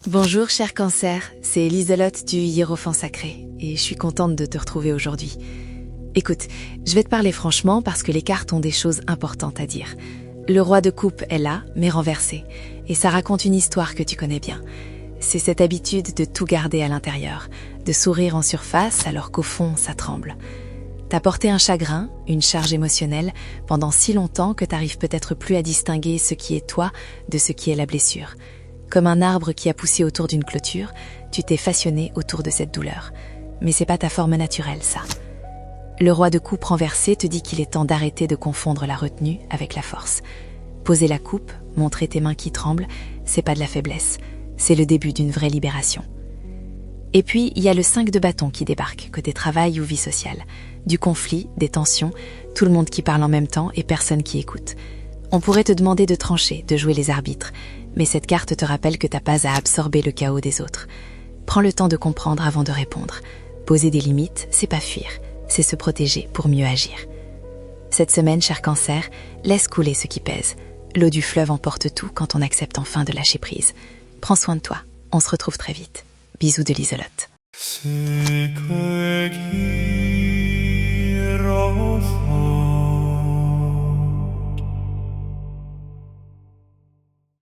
Bonjour cher cancer, c'est Liselotte du Hiérophant Sacré et je suis contente de te retrouver aujourd'hui. Écoute, je vais te parler franchement parce que les cartes ont des choses importantes à dire. Le roi de coupe est là, mais renversé, et ça raconte une histoire que tu connais bien. C'est cette habitude de tout garder à l'intérieur, de sourire en surface alors qu'au fond ça tremble. T'as porté un chagrin, une charge émotionnelle, pendant si longtemps que t'arrives peut-être plus à distinguer ce qui est toi de ce qui est la blessure. Comme un arbre qui a poussé autour d'une clôture, tu t'es façonné autour de cette douleur. Mais c'est pas ta forme naturelle, ça. Le roi de coupe renversé te dit qu'il est temps d'arrêter de confondre la retenue avec la force. Poser la coupe, montrer tes mains qui tremblent, c'est pas de la faiblesse. C'est le début d'une vraie libération. Et puis, il y a le 5 de bâton qui débarque, côté travail ou vie sociale. Du conflit, des tensions, tout le monde qui parle en même temps et personne qui écoute. On pourrait te demander de trancher, de jouer les arbitres, mais cette carte te rappelle que t'as pas à absorber le chaos des autres. Prends le temps de comprendre avant de répondre. Poser des limites, c'est pas fuir, c'est se protéger pour mieux agir. Cette semaine, cher cancer, laisse couler ce qui pèse. L'eau du fleuve emporte tout quand on accepte enfin de lâcher prise. Prends soin de toi, on se retrouve très vite. Bisous de Liselotte.